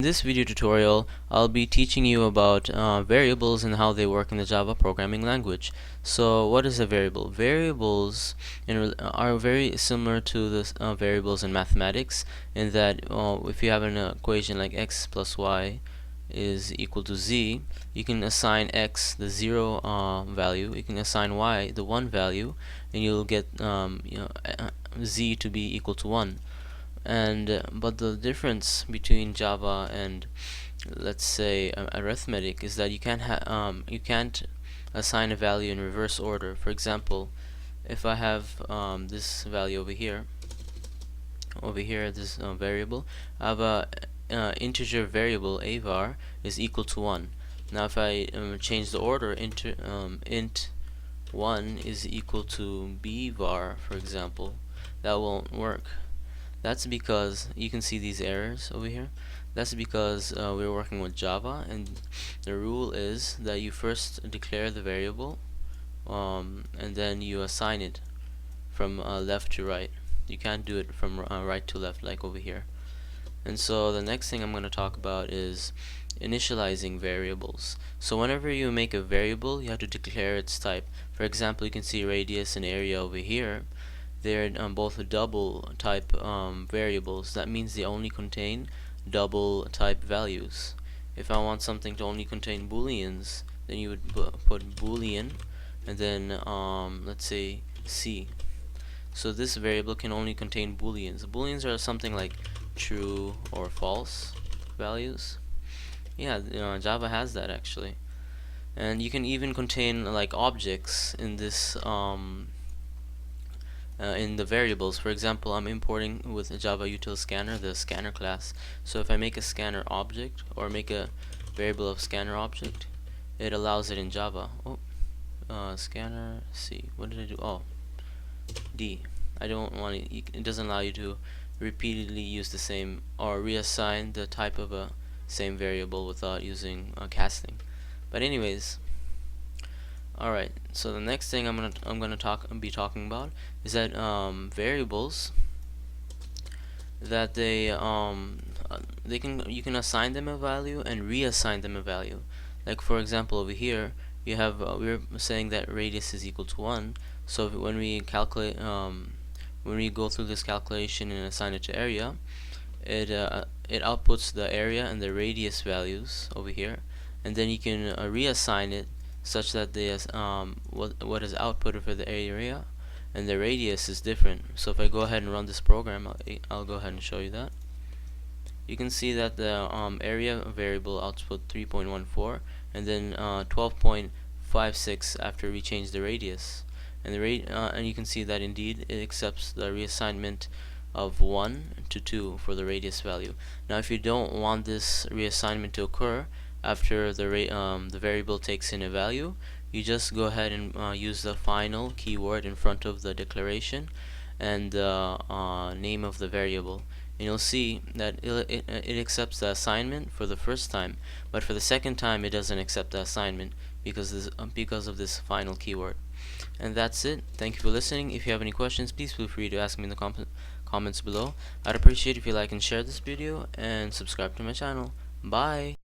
In this video tutorial, I'll be teaching you about variables and how they work in the Java programming language. So what is a variable? Variables are very similar to the variables in mathematics in that if you have an equation like x plus y is equal to z, you can assign x the 0 value, you can assign y the 1 value, and you'll get z to be equal to 1. And but the difference between Java and, let's say, arithmetic is that you can't assign a value in reverse order. For example, if I have this value over here, this variable, I have a integer variable a var is equal to 1. Now if I change the order into int 1 is equal to b var, for example, that won't work. That's because you can see these errors over here. That's because we're working with Java, and the rule is that you first declare the variable and then you assign it from left to right. You can't do it from right to left like over here. And so the next thing I'm going to talk about is initializing variables. So whenever you make a variable, you have to declare its type. For example, you can see radius and area over here. They're both double type variables. That means they only contain double type values. If I want something to only contain booleans, then you would put boolean and then let's say c. So this variable can only contain booleans. Booleans are something like true or false values. Yeah, Java has that actually. And you can even contain like objects in this in the variables. For example, I'm importing with a Java util scanner the scanner class. So if I make a scanner object or make a variable of scanner object, it allows it in Java. Scanner C. What did I do? Oh, D. I don't want it. It doesn't allow you to repeatedly use the same or reassign the type of a same variable without using casting. But anyways. Alright, so the next thing I'm gonna be talking about is that variables that you can assign them a value and reassign them a value. Like for example, over here you have we're saying that radius is equal to 1. So when we calculate when we go through this calculation and assign it to area, it outputs the area and the radius values over here, and then you can reassign it such that the what is outputted for the area and the radius is different. So if I go ahead and run this program, I'll go ahead and show you that. You can see that the area variable output 3.14 and then 12.56 after we change the radius, and and you can see that indeed it accepts the reassignment of 1 to 2 for the radius value. Now if you don't want this reassignment to occur after the variable takes in a value, you just go ahead and use the final keyword in front of the declaration and the name of the variable, and you'll see that it accepts the assignment for the first time, but for the second time it doesn't accept the assignment because of this final keyword. And that's it. Thank you for listening. If you have any questions, please feel free to ask me in the comments below. I'd appreciate if you like and share this video and subscribe to my channel. Bye.